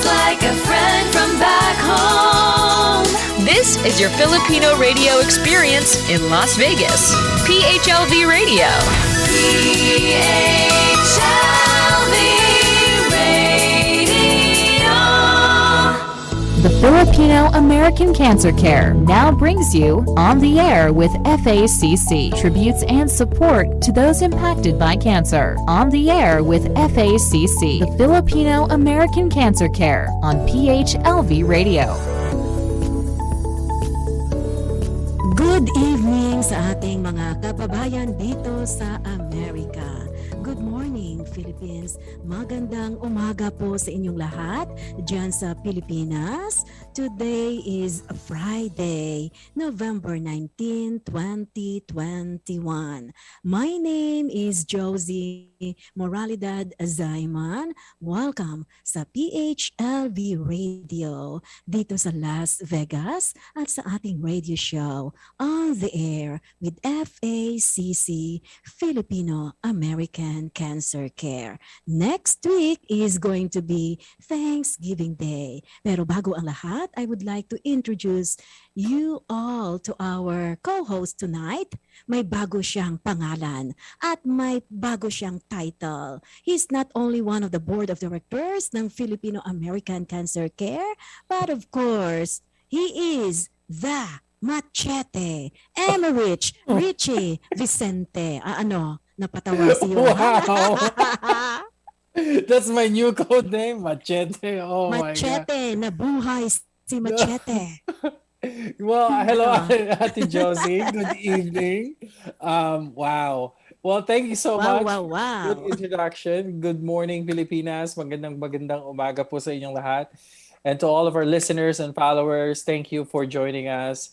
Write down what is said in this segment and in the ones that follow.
like a friend from back home. This is your Filipino radio experience in Las Vegas. PHLV Radio. PHLV Radio. The Filipino American Cancer Care now brings you On the Air with FACC, tributes and support to those impacted by cancer. On the Air with FACC, the Filipino American Cancer Care on PHLV Radio. Good evening sa ating mga kababayan dito sa Amerika. Good morning, Philippines. Magandang umaga po sa inyong lahat dyan sa Pilipinas. Today is Friday, November 19, 2021. My name is Josie Moralidad Zayman. Welcome sa PHLV Radio dito sa Las Vegas at sa ating radio show On the Air with FACC, Filipino American Cancer Care. Next week is going to be Thanksgiving Day. Pero bago ang lahat, I would like to introduce you all to our co-host tonight. May bago siyang pangalan at may bago siyang title. He's not only one of the board of directors ng Filipino American Cancer Care, but of course, he is the Machete, Emerich Richie Vicente. Napatawa siyo. Wow! That's my new code name, Machete. Oh Machete, my God. Nabuhay si Machete. Well, hello, Ate Josie. Good evening. Wow. Well, thank you so much. Wow. Good introduction. Good morning, Pilipinas. Magandang umaga po sa inyong lahat. And to all of our listeners and followers, thank you for joining us.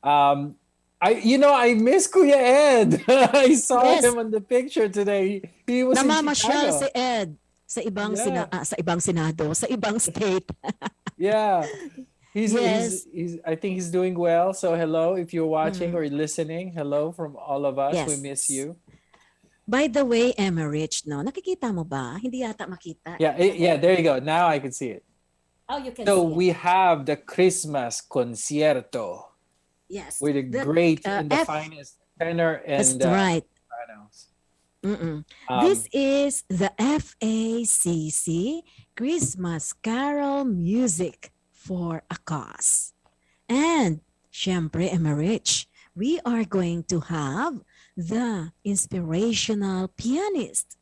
I miss Kuya Ed. I saw him on the picture today. He was namamasyal in Chicago. Si Ed sa ibang sa ibang senado, sa ibang state. Yeah. He's I think he's doing well. So hello if you're watching or listening. Hello from all of us. Yes. We miss you. By the way, Emerich, nakikita mo ba? Hindi yata makita. Yeah, there you go. Now I can see it. Oh, you can So see we have the Christmas concierto. Yes. With the great and the finest tenor and that's right. sopranos. This is the FACC Christmas Carol Music for a Cause. And, syempre, Emerich, we are going to have the inspirational pianist,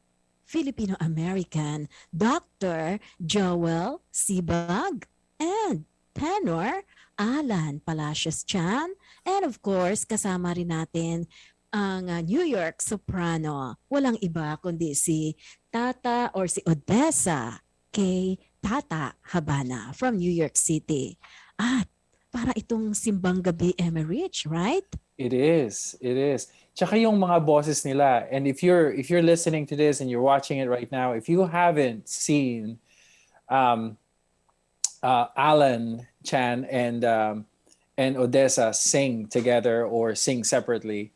Filipino American Dr. Joel Sibag, and tenor Alan Palacios Chan, and of course kasama rin natin ang New York soprano, walang iba kundi si Tata or si Odessa kay Tata Habana from New York City. At para itong simbang gabi, Emerich, right? It is. Tsaka yung mga boses nila, and if you're listening to this and you're watching it right now, if you haven't seen Alan Chan and Odessa sing together or sing separately,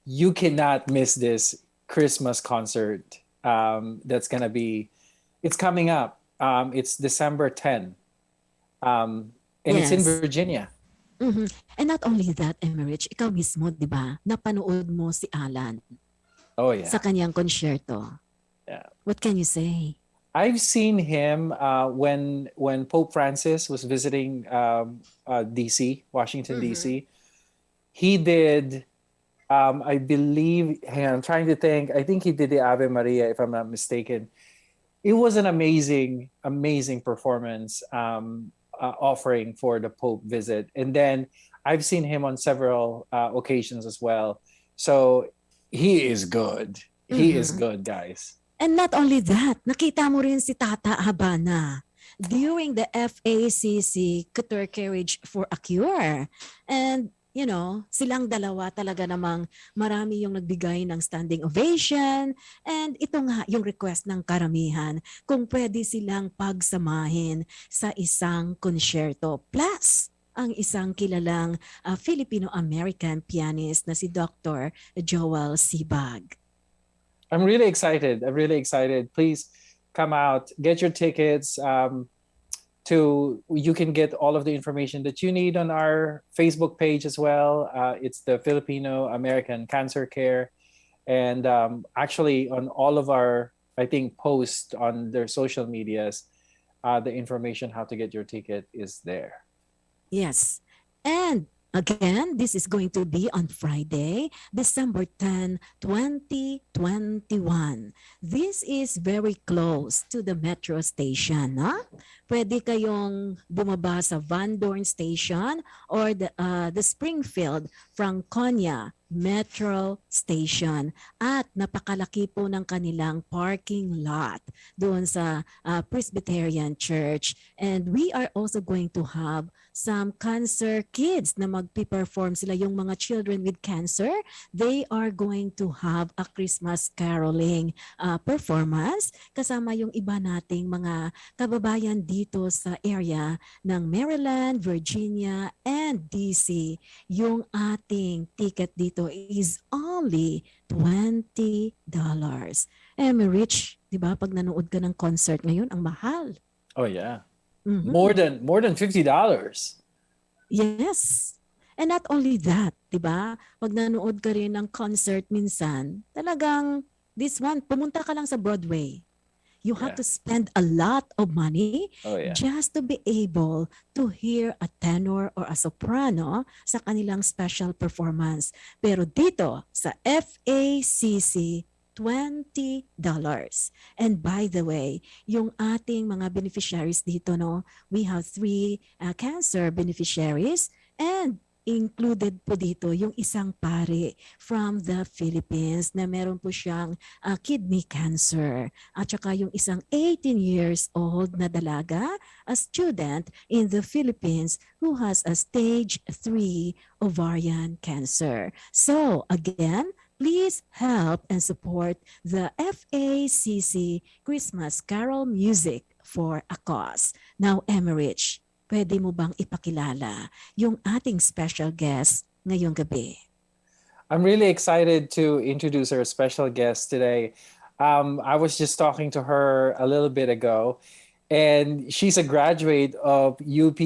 you cannot miss this Christmas concert. That's gonna be, it's coming up. It's December 10, and it's in Virginia. Mm-hmm. And not only that, Emerich, ikaw mismo, di ba, napanood mo si Alan sa kanyang konsyerto. Yeah. What can you say? I've seen him when Pope Francis was visiting DC, Washington, DC. He did, I believe, I'm trying to think, I think he did the Ave Maria, if I'm not mistaken. It was an amazing performance offering for the Pope visit. And then I've seen him on several occasions as well. So he is good. He is good, guys. And not only that, nakita mo rin si Tata Habana during the FACC Couture Carriage for a Cure. And, silang dalawa talaga namang marami yung nagbigay ng standing ovation. And ito nga yung request ng karamihan kung pwede silang pagsamahin sa isang konsyerto. Plus, ang isang kilalang Filipino-American pianist na si Dr. Joel Sibag. I'm really excited. Please come out, get your tickets. you can get all of the information that you need on our Facebook page as well. It's the Filipino American Cancer Care. And actually on all of our, I think, posts on their social medias, the information how to get your ticket is there. Yes. And again, this is going to be on Friday, December 10, 2021. This is very close to the metro station. Huh? Pwede kayong bumaba sa Van Dorn Station or the Springfield Franconia Metro Station. At napakalaki po ng kanilang parking lot doon sa Presbyterian Church. And we are also going to have some cancer kids na magpi-perform sila, yung mga children with cancer. They are going to have a Christmas caroling performance kasama yung iba nating mga kababayan dito sa area ng Maryland, Virginia, and DC. Yung ating ticket dito is only $20. Rich, di ba, pag nanood ka ng concert ngayon, ang mahal. Oh yeah. Mhm. More than $50. Yes. And not only that, 'di ba? Pag nanood ka rin ng concert minsan, talagang this one, pumunta ka lang sa Broadway. You have Yeah. to spend a lot of money Oh yeah. just to be able to hear a tenor or a soprano sa kanilang special performance. Pero dito sa FACC, $20. And by the way, yung ating mga beneficiaries dito, no, we have 3 cancer beneficiaries, and included po dito yung isang pare from the Philippines na meron po siyang kidney cancer. At saka yung isang 18 years old na dalaga, a student in the Philippines who has a stage 3 ovarian cancer. So again, please help and support the FACC Christmas Carol Music for a Cause. Now, Emerich, pwede mo bang ipakilala yung ating special guest ngayong gabi? I'm really excited to introduce our special guest today. I was just talking to her a little bit ago, and she's a graduate of UP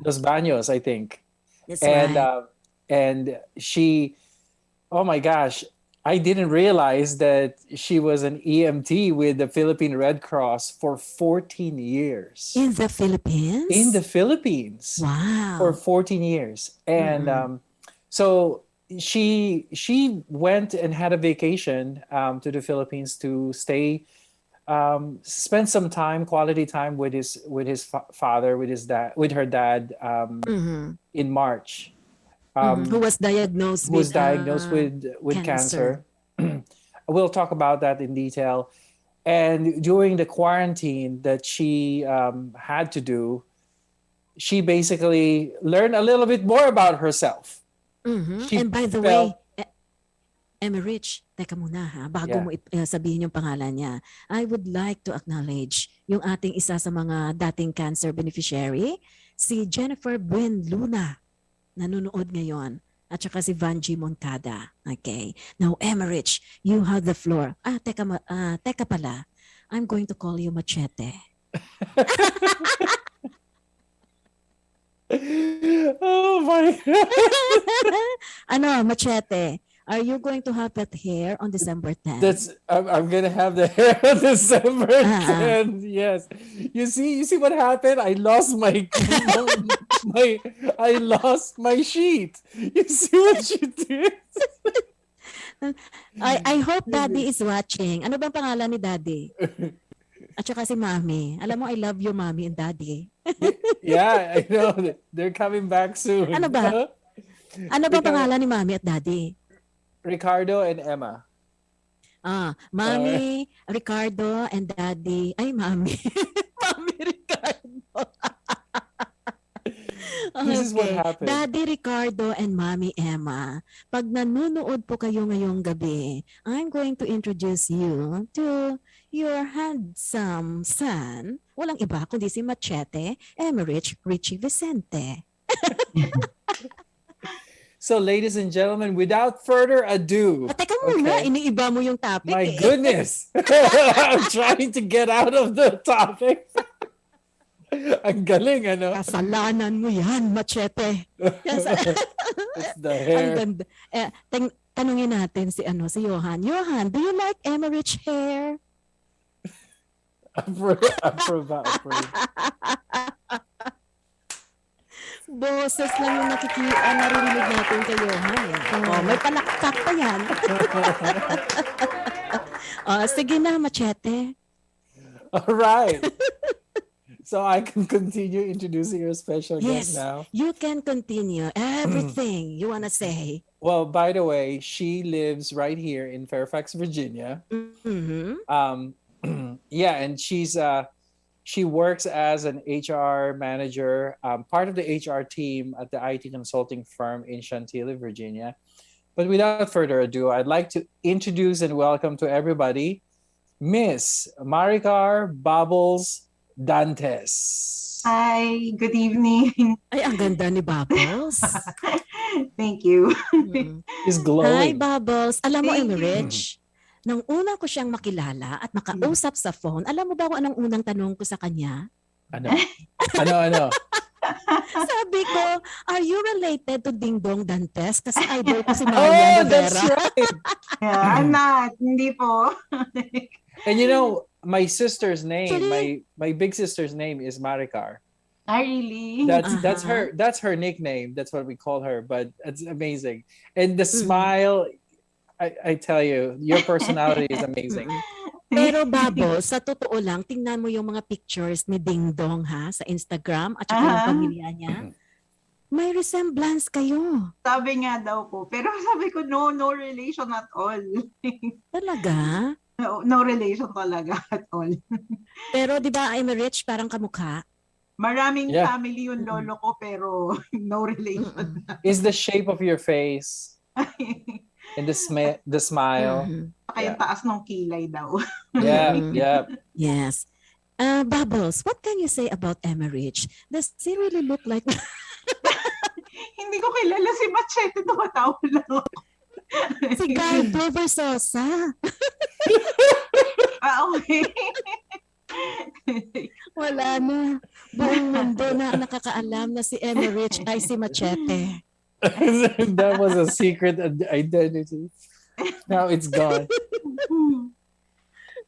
Los Baños, I think. That's And right. and she, oh my gosh, I didn't realize that she was an EMT with the Philippine Red Cross for 14 years. In the Philippines? In the Philippines for Wow. 14 years. And so she went and had a vacation to the Philippines to stay, spend some time, quality time with his father, with his dad, with her dad in March. Who was diagnosed Who was with diagnosed with cancer. We'll talk about that in detail. And during the quarantine that she had to do, she basically learned a little bit more about herself. She And by the felt- way, Emerich, teka muna ha, bago Yeah. mo sabihin yung pangalan niya, I would like to acknowledge yung ating isa sa mga dating cancer beneficiary, si Jennifer Buenluna, nanonood ngayon, at saka si Vanji Moncada. Okay. Now, Emerich, you have the floor. Teka pala, I'm going to call you Machete. Oh my God. Machete, are you going to have that hair on December 10th? I'm gonna have the hair on December Ah. 10th. Yes. You see what happened? I lost my I lost my sheet. You see what you did? I hope Daddy is watching. Ano bang pangalan ni Daddy? At saka si Mami. Alam mo, I love you, Mami and Daddy. Yeah, I know. They're coming back soon. Ano ba? Ano bang pangalan ni Mami at Daddy? Ricardo and Emma. Mami, Ricardo, and Daddy. Ay, Mami. Mami, Ricardo. This is what happened. Daddy Ricardo and Mami Emma, pag nanonood po kayo ngayong gabi, I'm going to introduce you to your handsome son. Walang iba kundi si Machete, Emerich Richie Vicente. So, ladies and gentlemen, without further ado, Teka muna, Okay. iniiba mo yung topic my eh. goodness, I'm trying to get out of the topic. Ang galing, ano? Kasalanan mo yan, Machete. It's the Ang hair. ganda. Tanungin natin si Johan. Johan, do you like Emmerich hair? Approve. Boses lang yung naririnig natin kay Johan. Oh, may palakpak pa yan. Sige na, Machete. All right. So I can continue introducing your special Yes, guest now. you can continue everything you want to say. Well, by the way, she lives right here in Fairfax, Virginia. Mm-hmm. Yeah, and she works as an HR manager, part of the HR team at the IT consulting firm in Chantilly, Virginia. But without further ado, I'd like to introduce and welcome to everybody, Miss Maricar Bubbles Dantes. Hi, good evening. Ay, ang ganda ni Bubbles. Thank you. She's Hi, glowing. Bubbles. Alam mo, Thank you. Emmerich, nang una ko siyang makilala at makausap sa phone, alam mo ba kung anong unang tanong ko sa kanya? Ano? Ano? Sabi ko, are you related to Ding Dong Dantes? Kasi idol ko si Oh, Maria that's Rivera. right. Yeah, I'm not. Hindi po. And you know, my sister's name, Actually- my big sister's name is Maricar. Really? That's her nickname. That's what we call her. But it's amazing. And the smile, I tell you, your personality is amazing. Pero Bubbles, sa totoo lang, tingnan mo yung mga pictures ni Ding Dong sa Instagram at saka yung pamilya niya. May resemblance kayo. Sabi nga daw po. Pero sabi ko, no relation at all. Talaga? No relation talaga at all. Pero di ba, Emmerich, parang kamukha? Maraming Yeah. family yung lolo ko, pero no relation. Is the shape of your face and the smile. Mhm. Saka yung taas ng kilay daw. Yeah. Yes. Bubbles, what can you say about Emmerich? Does he really look like... Hindi ko kilala si Machete. Tumatawa lang ako. si Guy Versosa? Okay. Wala na. Buong mundo na nakakaalam na si Emmerich ay si Machete. That was a secret identity. Now it's gone.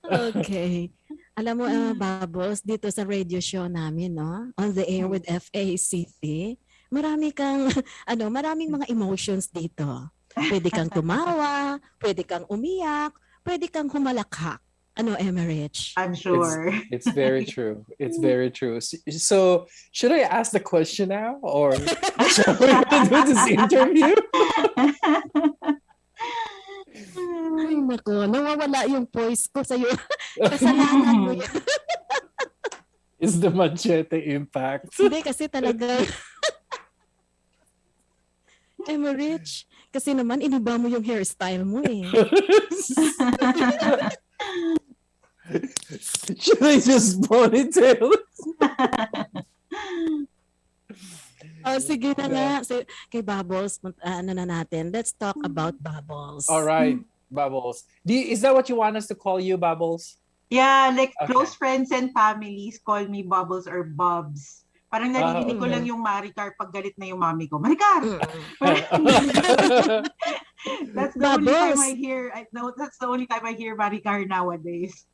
Okay. Alam mo, Bubbles, dito sa radio show namin, no? On the Air with FACC, maraming mga emotions dito. Pwede kang tumawa, pwede kang umiyak, pwede kang humalakak. Ano, Emmerich? I'm sure. It's very true. It's very true. So should I ask the question now, or shall we do this interview? Ay, nako, nawawala yung voice ko sa'yo. Kasalanan mo yan. Is the machete impact? Hindi, kasi talaga. Emmerich, kasi naman iniba mo yung hairstyle mo eh. Should I just ponytail? Sige na nga. Kay Bubbles, natin. Let's talk about Bubbles. All right, Bubbles. Is that what you want us to call you, Bubbles? Yeah, like Okay. close friends and families call me Bubbles or Bobs. Parang naririnig ko lang yung Maricar pag galit na yung mami ko. Maricar! That's the only time Bubbles. I hear, that's the only time I hear Maricar nowadays.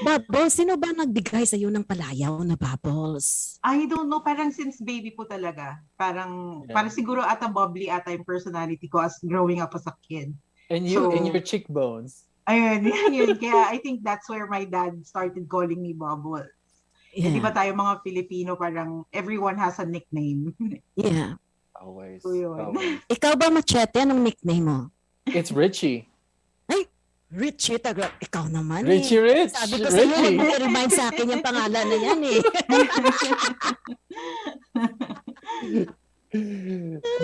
Bubbles, sino ba nagbigay sa'yo ng palayaw na Bubbles? I don't know, parang since baby po talaga. Parang siguro ata bubbly ata yung personality ko as growing up as a kid. And your cheekbones. Ayun, yun. Kaya I think that's where my dad started calling me Bubble. Yeah. Di ba tayo mga Filipino, parang everyone has a nickname. Yeah. Always. So yun. Always. Ikaw ba, Machete, anong nickname mo? It's Richie. Richie, ikaw naman Richie eh. Rich. Sabi ko sa'yo, Richie. remind sa akin yung pangalan na yan eh.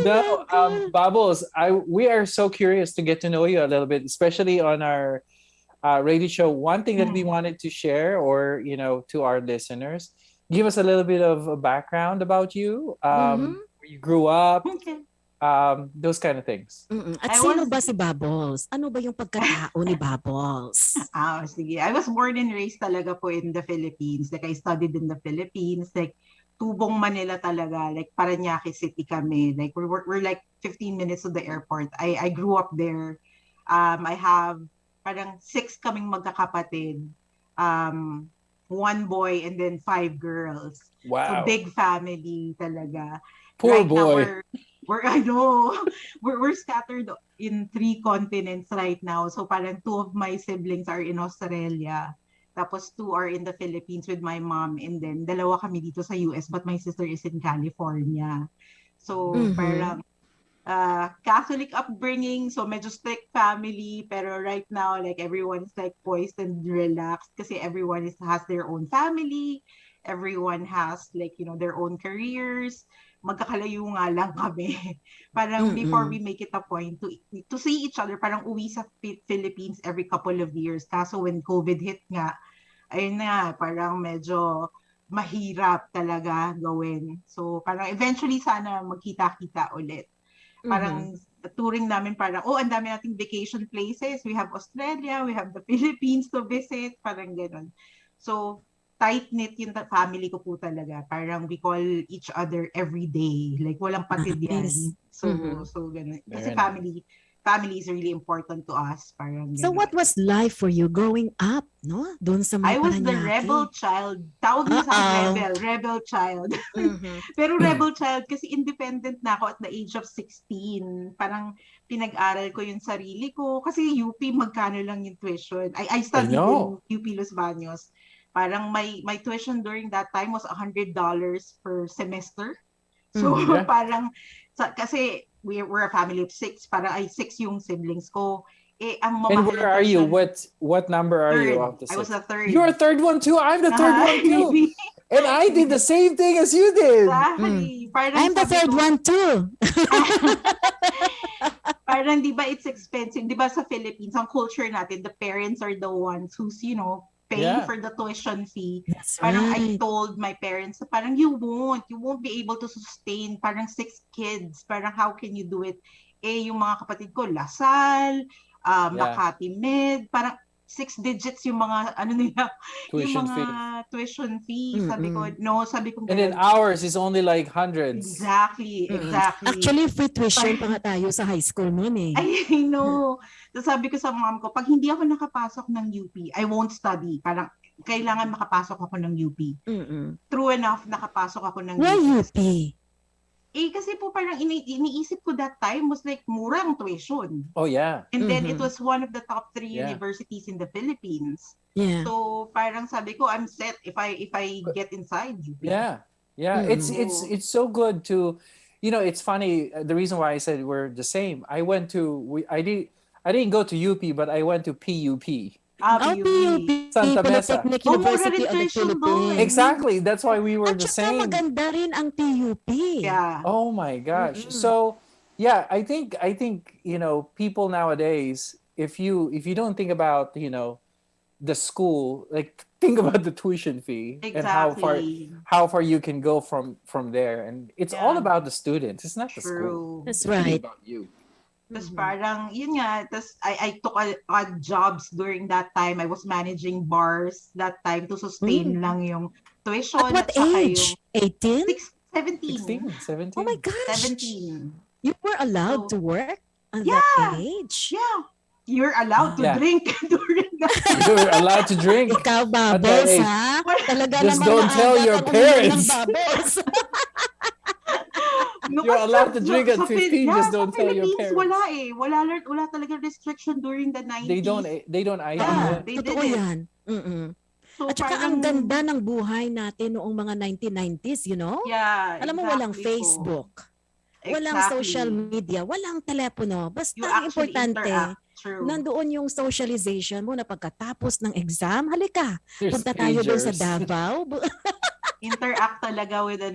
No, Bubbles, we are so curious to get to know you a little bit, especially on our radio show. One thing that we wanted to share, or to our listeners, give us a little bit of a background about you, where you grew up, Okay. those kind of things. At I sino was- ba si Bubbles? Ano ba yung pagkatao ni Bubbles? Sige. I was born and raised talaga po in the Philippines. Like, I studied in the Philippines. Like, Tubong, Manila talaga. Like, Paranaque City kami. Like, we're like 15 minutes to the airport. I grew up there. I have parang 6 kaming magkakapatid. 1 boy and then 5 girls. So, Wow. big family talaga. Poor Right now, boy. I know, we're scattered in 3 continents right now. So parang 2 of my siblings are in Australia. Tapos 2 are in the Philippines with my mom. And then 2 kami dito sa US, but my sister is in California. So parang Catholic upbringing, so medyo strict family. Pero right now, like, everyone's like poised and relaxed kasi everyone has their own family. Everyone has, like, their own careers. Magkakalayo nga lang kami. Parang before we make it a point to see each other, parang uwi sa Philippines every couple of years. Kaso when COVID hit nga, ayun na, parang medyo mahirap talaga gawin. So parang eventually sana magkita-kita ulit. Parang touring namin parang, ang dami nating vacation places. We have Australia, we have the Philippines to visit, parang gano'n. So tight-knit yung family ko po talaga. Parang we call each other every day. Like, walang patid yan. Nice. So ganun. Kasi Very family is really important to us. Parang So ganun. what was life for you growing up, no? Doon sa I mga was the Paranaque. rebel child. Tawag na sa akin, rebel child. Pero rebel child kasi independent na ako at the age of 16. Parang pinag-aral ko yung sarili ko. Kasi UP, magkano lang yung tuition. I studied in UP Los Baños. Parang my tuition during that time was $100 per semester. So parang, kasi we're a family of 6. Parang 6 yung siblings ko. Ang And where are you? What number are you of the 6? I was the 3rd. You're a 3rd one too. I'm the 3rd one too. And I did the same thing as you did. Exactly. Parang I'm the sabi 3rd ko, one too. Parang di ba it's expensive? Di ba sa Philippines, ang culture natin, the parents are the ones who's, paying for the tuition fee. That's Parang I right. told my parents, parang you won't be able to sustain parang 6 kids. Parang how can you do it? Yung mga kapatid ko, Lasal, Makati Med, parang 6 digits yung mga nila, Tuition yung mga tuition fee. Sabi ko, And then ours is only like hundreds. Exactly. Actually, free tuition pa nga tayo sa high school noon eh. I know. So sabi ko sa mom ko, pag hindi ako nakapasok ng UP, I won't study. Parang kailangan makapasok ako ng UP. True enough, nakapasok ako ng Why UP. UP? Kasi po parang iniisip ko that time was like murang tuition. Oh yeah. And then it was one of the top 3 Yeah. universities in the Philippines. Yeah. So parang sabi ko, I'm set if I get inside UP. Yeah. It's so good to, it's funny. The reason why I said we're the same. I didn't go to UP, but I went to PUP. PUP, Santa Mesa. Polytechnic Oh, mura University rin of the tuition doon. Philippines. Exactly. That's why we were At the saka same. maganda rin ang PUP. Yeah. Oh my gosh. So yeah, I think people nowadays, if you don't think about the school, like think about the tuition fee and how far you can go from there, and it's all about the students. It's not the school. True. That's right. It's about you. Tapos parang, yun nga, tapos I took odd jobs during that time. I was managing bars that time to sustain lang yung tuition. At what saka age? 18? 17. 16, 17. Oh my gosh. 17. You were allowed to So, work at that age? Yeah. You're allowed to Yeah. drink during that time. You're allowed to drink. Ikaw, At that Bubbles, age. ha? Talaga Just namang don't tell maaga your kang uminom parents. ng Bubbles. No, You're kasi allowed to drink at sa 15, just don't sa tell your Philippines, parents. Wala talaga restriction during the 90s. They don't ID Yeah, it. they Totoo did it. yan. So At saka parang- ang ganda ng buhay natin noong mga 1990s, Yeah, Alam mo, walang Facebook. Walang Exactly. social media, walang telepono. Basta You ang actually importante, interact. True. nandoon yung socialization mo na pagkatapos ng exam, halika, There's punta tayo doon sa pagers. Davao. Interact talaga with I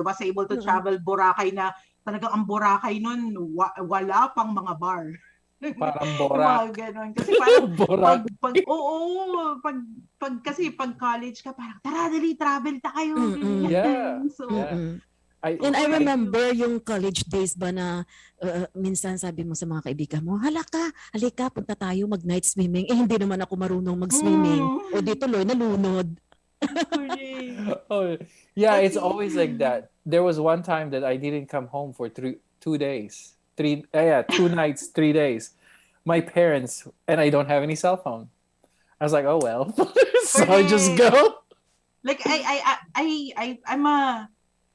was able to travel Boracay na talagang ang Boracay nun, wala pang mga bar. Parang Yung borak. mga ganon. Kasi parang Borak. kasi pag college ka, parang tara dali, travel tayo. Mm-mm. ganyan. Yeah. So, Yeah. And I remember yung college days ba na minsan sabi mo sa mga kaibigan mo, halika, punta tayo mag-night swimming. Eh, hindi naman ako marunong mag-swimming. O di tuloy, nalunod. Oh, yeah, it's always like that. There was one time that I didn't come home for 2 days. 2 nights, 3 days. My parents, and I don't have any cell phone. I was like, oh well. So I just go. Like I'm a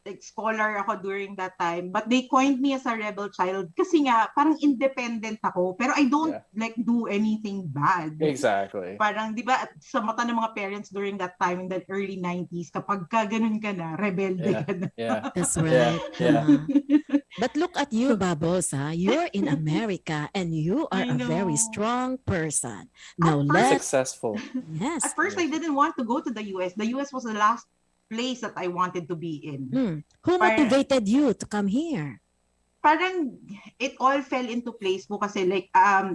like scholar ako during that time, but they coined me as a rebel child kasi nga parang independent ako, pero I don't like do anything bad. Exactly. Parang 'di ba sa mata ng mga parents during that time in the early 90s, kapag ka ganun ka na, rebelde ka na. Yeah. That's right. Yeah. But look at you, Babos, ha? You're in America and you are a very strong person. Now Successful. Yes. At first, I didn't want to go to the US. The US was the last place that I wanted to be in. Who motivated you to come here? Parang it all fell into place po kasi like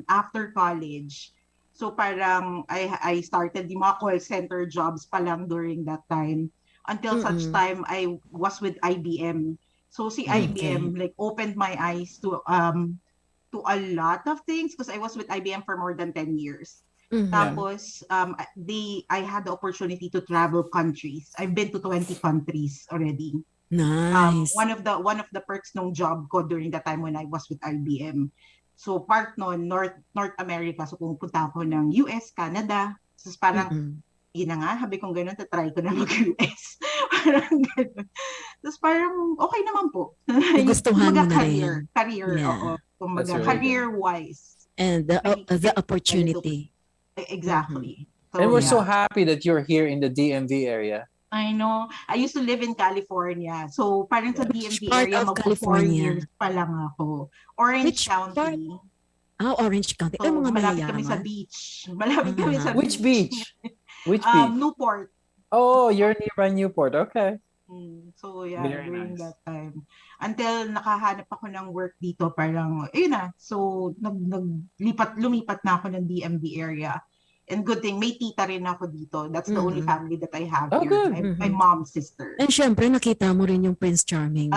after college. So parang I started yung mga call center jobs pa lang during that time until such time I was with IBM. So si IBM like opened my eyes to a lot of things because I was with IBM for more than 10 years. Tapos I had the opportunity to travel countries. I've been to 20 countries already. Nice. One of the perks ng job ko during the time when I was with IBM. So part noon North America. So pumunta ako ng US, Canada. So parang yun na nga, habi kong gano'n, try ko na mag-US. Parang gano'n. Tapos parang okay naman po. Gustuhan mo na rin. Career, oo. Really career-wise. And the opportunity. Exactly. So, And we're so happy that you're here in the DMV area. I know. I used to live in California. So parang sa DMV part area, of mag-4 California? years pa lang ako. Orange County. Orange County. Ay, So, mga malapit kami sa mayayaman. beach. Malapit kami sa Which beach? Which beach? Newport. Oh, you're nearby Newport. Okay. So yeah, Very during nice. that time. Until nakahanap ako ng work dito, parang, ayun na. So, lumipat na ako ng DMV area. And good thing, may tita rin ako dito. That's the only family that I have Oh, here. good. My mom's sister. And syempre, nakita mo rin yung Prince Charming.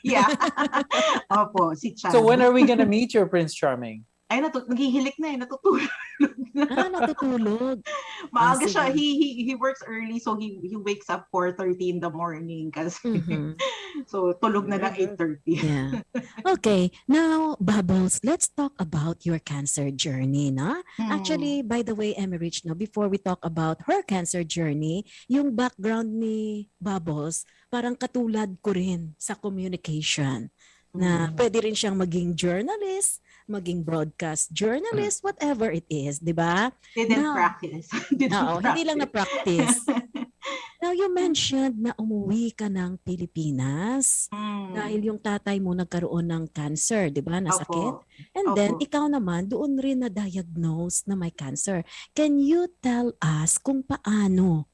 Yeah. Opo, si Chan. So when are we gonna meet your Prince Charming? Ay, naghihilik na eh, natutulog. Natutulog. Maaga sige. siya. He works early, so he wakes up 4:30 in the morning kasi so tulog na ng 8:30. Yeah. Okay. Now, Bubbles, let's talk about your cancer journey, na? Actually, by the way, Emerich, no, before we talk about her cancer journey, yung background ni Bubbles, parang katulad ko rin sa communication. Na pwede rin siyang maging journalist, maging broadcast journalist, whatever it is, di ba? Didn't practice. Hindi lang na-practice. Now, you mentioned na umuwi ka ng Pilipinas dahil yung tatay mo nagkaroon ng cancer, di ba? Nasakit. And then, ikaw naman, doon rin na-diagnose na may cancer. Can you tell us kung paano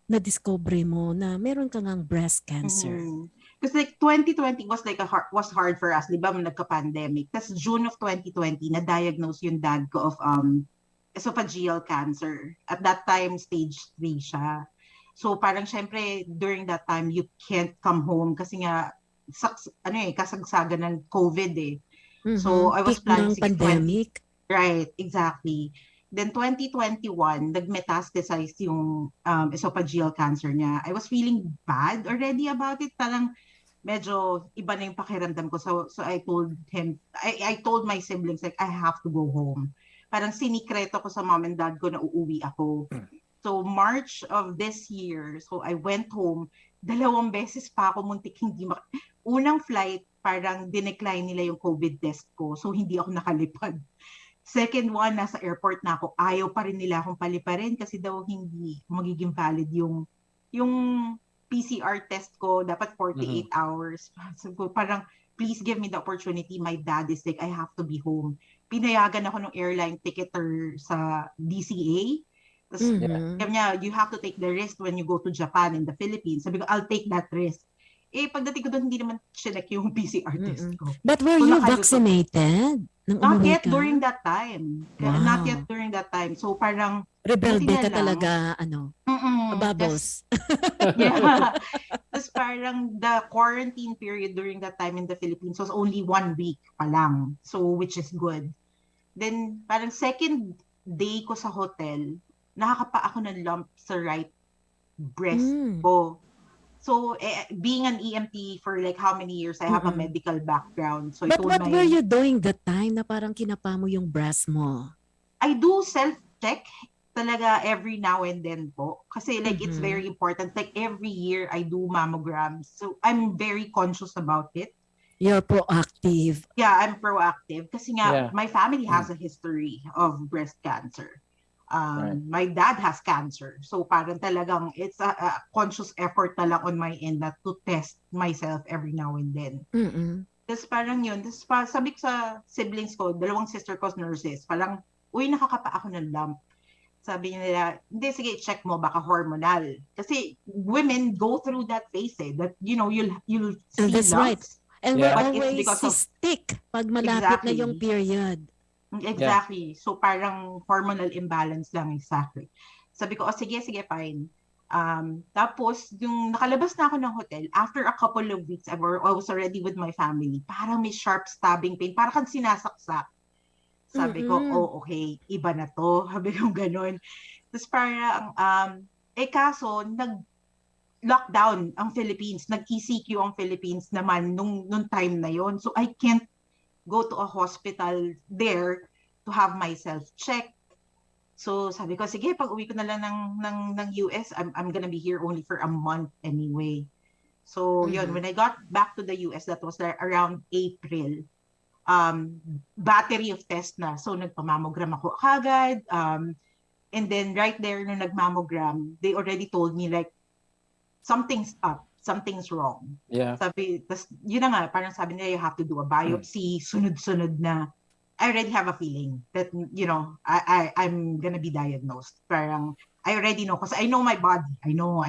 na-discover mo na meron ka ngang breast cancer? Because like 2020 was like was hard for us, di ba? Nagka-pandemic. Tapos June of 2020, na-diagnose yung dad ko of esophageal cancer. At that time, stage 3 siya. So parang syempre, during that time, you can't come home kasi nga, kasagsagan ng COVID eh. So I was planning pandemic. Right, exactly. Then 2021, nag-metastasize yung esophageal cancer niya. I was feeling bad already about it. Parang medyo iba na yung pakiramdam ko. So I told him, I told my siblings, like, I have to go home. Parang sinikreto ko sa mom and dad ko na uuwi ako. So March of this year, so I went home. 2 beses pa ako muntik hindi unang flight, parang dinecline nila yung COVID test ko. So hindi ako nakalipad. Second one, nasa airport na ako. Ayaw pa rin nila akong paliparin kasi daw hindi magiging valid yung PCR test ko. Dapat 48 hours. So parang, please give me the opportunity. My dad is like, I have to be home. Pinayagan ako ng airline ticketer sa DCA. Tapos, sabi niya, you have to take the risk when you go to Japan and the Philippines. Sabi ko, I'll take that risk. Pagdating ko doon, hindi naman check yung PCR test ko. But were you vaccinated? Not yet during that time. Wow. Not yet during that time. So parang rebelde ka talaga, ano? Bubbles. Yeah. Tapos parang the quarantine period during that time in the Philippines was only 1 week pa lang. So, which is good. Then, parang second day ko sa hotel, nakakapa ako ng lump sa right breast ko. So, being an EMT for like how many years, I have a medical background. So, But what were you doing that time na parang kinapa mo yung breast mo? I do self-check talaga every now and then po. Kasi like it's very important. Like every year I do mammograms. So I'm very conscious about it. You're proactive. Yeah, I'm proactive. Kasi nga, Yeah. my family has a history of breast cancer. My dad has cancer. So parang talagang it's a conscious effort na lang on my end na to test myself every now and then. Tapos parang yun. Tapos sabi ko sa siblings ko, dalawang sister ko nurses, parang, uy, nakakapa ako ng lump. Sabi nila, hindi, sige, check mo, baka hormonal. Kasi women go through that phase that, you know, you'll see That's lumps. right. And Yeah. we're But it's always because of- cystic pag malapit na Exactly. yung period. Exactly. So parang hormonal imbalance lang exactly. Sabi ko, oh, sige, fine. Tapos, yung nakalabas na ako ng hotel, after a couple of weeks, I was already with my family, parang may sharp stabbing pain, parang kang sinasaksak. Sabi ko, oh, okay, iba na to. Sabi ko ganun. Tapos parang, kaso, nag-lockdown ang Philippines, nag-ECQ ang Philippines naman nung time na yon. So I can't go to a hospital there to have myself checked. So sabi ko, sige, pag uwi ko na lang ng US, I'm gonna be here only for a month anyway. So yun, when I got back to the US, that was around April, battery of test na. So nagpamammogram ako kagad. And then right there nung nagmammogram, they already told me like, something's up, something's wrong. Yeah. Sabi, tas, yun na nga, parang sabi nila, you have to do a biopsy, sunod-sunod na. I already have a feeling that, you know, I'm gonna be diagnosed. Parang, I already know, because I know my body. I know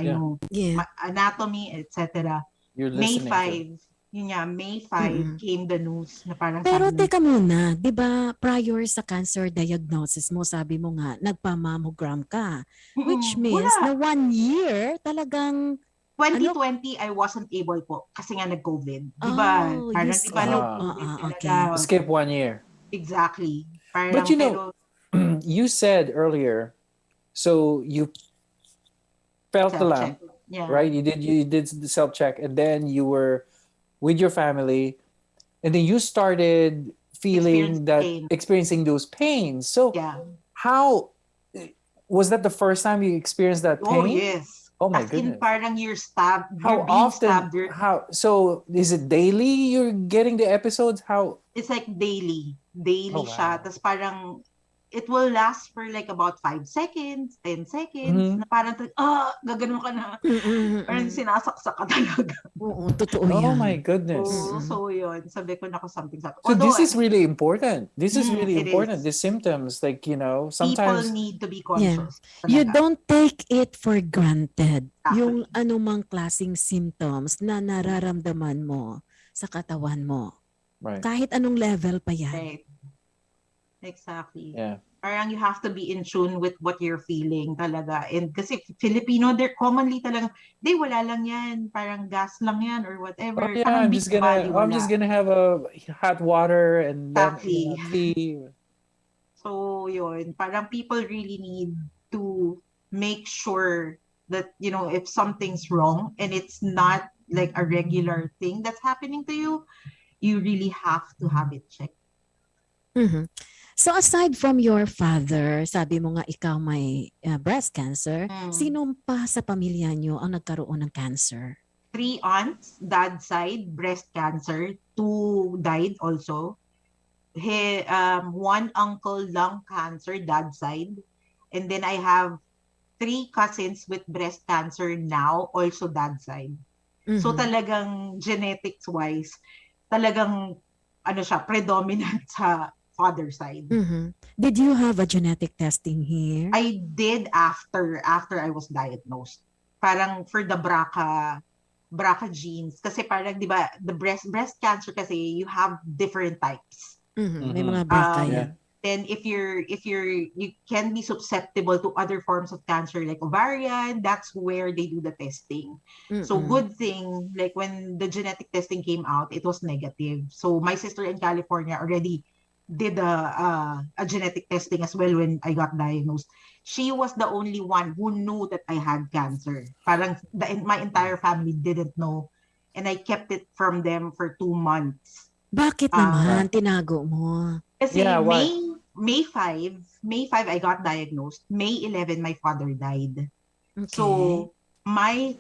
Yeah. my anatomy, etc. You're May listening 5, yun nga, May 5 came the news na parang Pero sabi, teka muna, di ba prior sa cancer diagnosis mo, sabi mo nga, nagpa-mammogram ka. Which means wala. na 1 year talagang 2020, I wasn't able po kasi nga nag-COVID. Di ba? Oh, Parang yes. di ba Okay. Skip 1 year. Exactly. Parang, But you know, you said earlier, so you felt the lamp, yeah. right? You did the self-check, and then you were with your family, and then you started feeling experiencing those pains. So Yeah. how was that the first time you experienced that Oh, pain? yes. Oh my As in goodness. parang you're stabbed. How you're being often? stabbed, So is it daily you're getting the episodes? How? it's like daily. Daily Oh, wow. siya. Tapos parang it will last for like about 5 seconds, 10 seconds. Mhm. Na parang, gaganon ka na. Parang sinasaksak ka talaga. Oo, totoo Oh yan. my goodness. So yun. Sabi ko na something's up. So this is really important. This is really it important. is. The symptoms, like, you know, People sometimes need to be conscious. You talaga. don't take it for granted. Exactly. Yung anumang klaseng symptoms na nararamdaman mo sa katawan mo. right. Kahit anong level pa yan. Right. Exactly. Yeah. Parang you have to be in tune with what you're feeling talaga. And kasi Filipino, they're commonly talagang, wala lang yan. Parang gas lang yan or whatever. Oh, yeah, Parang I'm big just gonna body, I'm just wala. gonna have a hot water and then Exactly. tea. So yun, parang people really need to make sure that, you know, if something's wrong and it's not like a regular thing that's happening to you, you really have to have it checked. Mhm. So aside from your father, sabi mo nga ikaw may breast cancer, sino pa sa pamilya nyo ang nagkaroon ng cancer? 3 aunts, dad's side, breast cancer. 2 died also. 1 uncle, lung cancer, dad's side. And then I have 3 cousins with breast cancer now, also dad's side. So talagang genetics-wise, talagang predominant sa father side. Did you have a genetic testing here? I did after I was diagnosed. Parang for the BRCA genes. Kasi parang, di ba, the breast cancer kasi, you have different types. May mga BRCA yan. then if you can be susceptible to other forms of cancer like ovarian, that's where they do the testing. So good thing, like when the genetic testing came out, it was negative. So my sister in California already did a genetic testing as well when I got diagnosed. She was the only one who knew that I had cancer. Parang my entire family didn't know. And I kept it from them for 2 months. Bakit naman tinago mo? Kasi Yeah, why? May 5 I got diagnosed. May 11 my father died. Okay. So my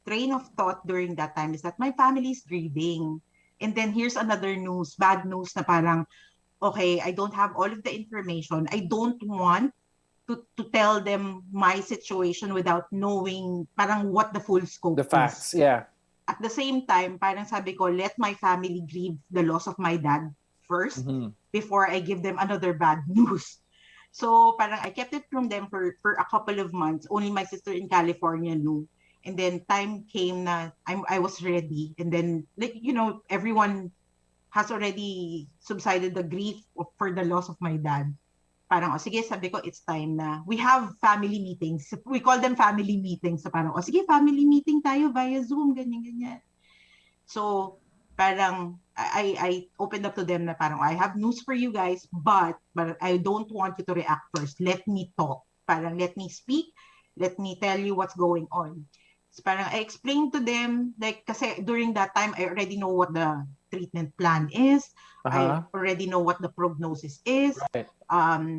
train of thought during that time is that my family is grieving. And then here's another news, bad news na parang, okay, I don't have all of the information. I don't want to tell them my situation without knowing parang what the full scope The facts, yeah. At the same time, parang sabi ko, let my family grieve the loss of my dad first before I give them another bad news. So parang I kept it from them for a couple of months. Only my sister in California knew. And then time came na I was ready. And then, like, you know, everyone has already subsided the grief for the loss of my dad. Parang, sige, sabi ko, it's time na. We have family meetings. We call them family meetings. So parang, sige, family meeting tayo via Zoom, ganyan. So, parang, I opened up to them na parang, I have news for you guys, but I don't want you to react first. Let me talk. Parang, let me speak. Let me tell you what's going on. So parang, I explained to them, like, kasi during that time, I already know what the treatment plan is. I already know what the prognosis is. Right.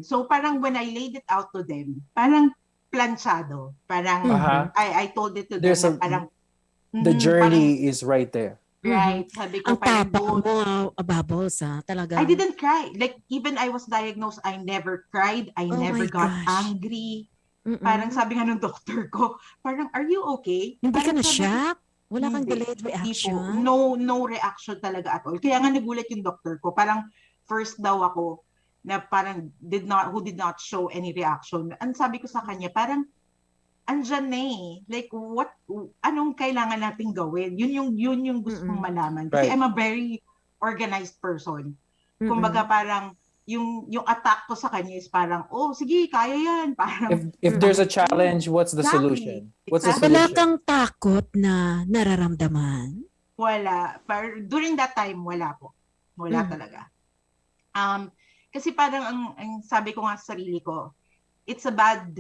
So parang when I laid it out to them, parang planchado. Parang I told it to them na parang the journey is right there. Right. Sabi ko, Ang tapang mo, Bubbles, talaga. I didn't cry. Like, even I was diagnosed, I never cried. I never got angry. Parang sabi nga ng doctor ko, parang, are you okay? Hindi ka Parang na-shock? Wala kang delayed reaction? No reaction talaga at all. Kaya nga nagulat yung doctor ko. Parang first daw ako na parang who did not show any reaction. Ang sabi ko sa kanya, parang andyan na eh. Like, anong kailangan nating gawin? Yun yung gusto kong malaman. Kasi I'm a very organized person. Kumbaga parang, yung attack ko sa kanya is parang, oh, sige, kaya yan. Parang, If there's a challenge, what's the solution? What's the Wala solution? kang takot na nararamdaman? Wala. During that time, wala po. Wala talaga. Kasi parang ang sabi ko nga sa sarili ko, it's a bad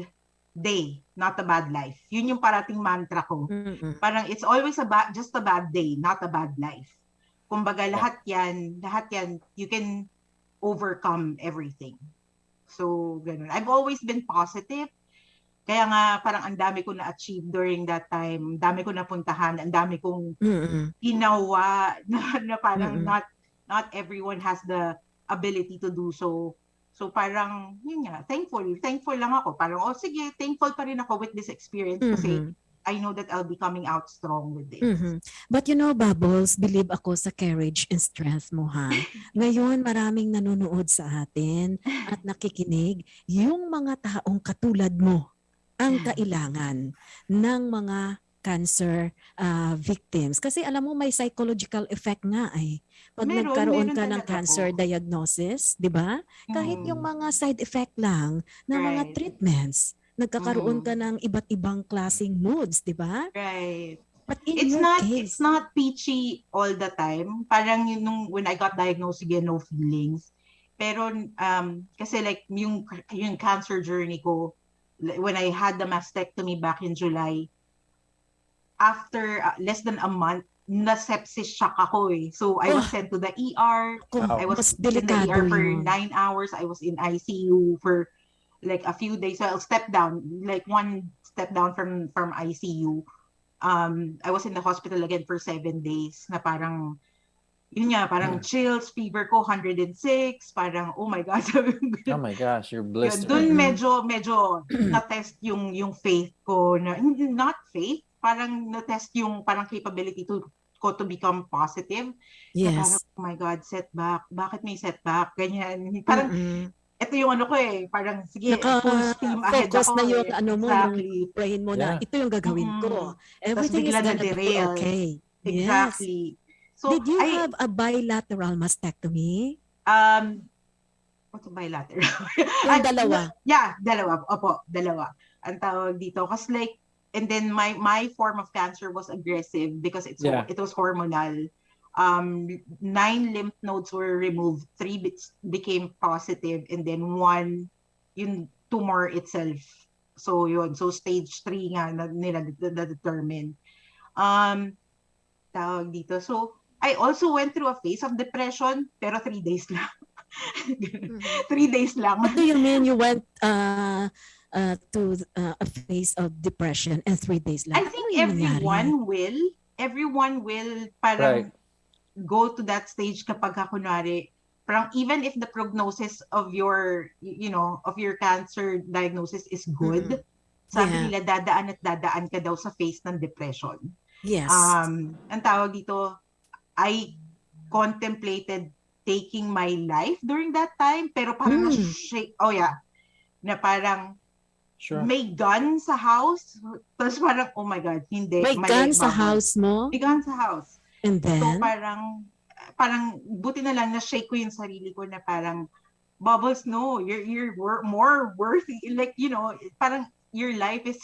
day, not a bad life. Yun yung parating mantra ko. Parang it's always just a bad day, not a bad life. Kumbaga, lahat yan, you can overcome everything. So, ganun. I've always been positive. Kaya nga, parang ang dami ko na-achieve during that time. Ang dami ko napuntahan. Ang dami kong ginawa na parang not everyone has the ability to do so. So, parang, yun nga, thankful lang ako. Parang, sige, thankful pa rin ako with this experience kasi I know that I'll be coming out strong with this. But you know, Bubbles, believe ako sa courage and strength mo, ha? Ngayon, maraming nanonood sa atin at nakikinig. Yung mga taong katulad mo ang kailangan ng mga cancer victims. Kasi alam mo, may psychological effect nga eh. Pag nagkaroon ka ng cancer diagnosis, di ba? Kahit yung mga side effect lang ng mga treatments, nagkakaroon ka ng iba't ibang klaseng moods, di ba? Right. But it's not peachy all the time. Parang when I got diagnosed again, no feelings. Pero kasi like yung cancer journey ko, when I had the mastectomy back in July, after less than a month, na-sepsis shock ako eh. So I was sent to the ER. I was in the ER for 9 hours. I was in ICU for like a few days. So I'll step down, like one step down from ICU. I was in the hospital again for 7 days na parang, yun nga, parang chills, fever ko 106, parang, oh my God. Oh my gosh, you're blistered. Doon medyo na-test yung faith ko, not faith, parang na-test yung parang capability to become positive. Yes. Na parang, oh my God, setback. Bakit may setback? Ganyan. Parang, ito yung ano ko eh, parang sige, full steam ahead focus ako. na yung Exactly. yung brain mo na ito yung gagawin ko. Everything is gonna be okay. Exactly. Yes. So did you have a bilateral mastectomy? what's a bilateral? Yung dalawa. Yeah, dalawa. Opo, dalawa. Ang tawag dito. Kasi like, and then my form of cancer was aggressive because it was hormonal. 9 lymph nodes were removed, 3 became positive, and then 1, yung tumor itself. So yun, so stage 3 nga nila na-determine. Tawag dito. So, I also went through a phase of depression, pero 3 days lang. 3 days lang. What do you mean you went to a phase of depression and 3 days lang? I think everyone will parang go to that stage kapag kunwari, parang even if the prognosis of your, of your cancer diagnosis is good, sabi nila dadaan ka daw sa phase ng depression. Yes. Ang tawag dito, I contemplated taking my life during that time, pero parang na parang may gun sa house. Tapos parang, oh my God, hindi. May gun sa house mo? May gun sa house. And then? So parang buti na lang na-shake ko yung sarili ko na parang, Bubbles, no, you're more worthy. Like, parang your life has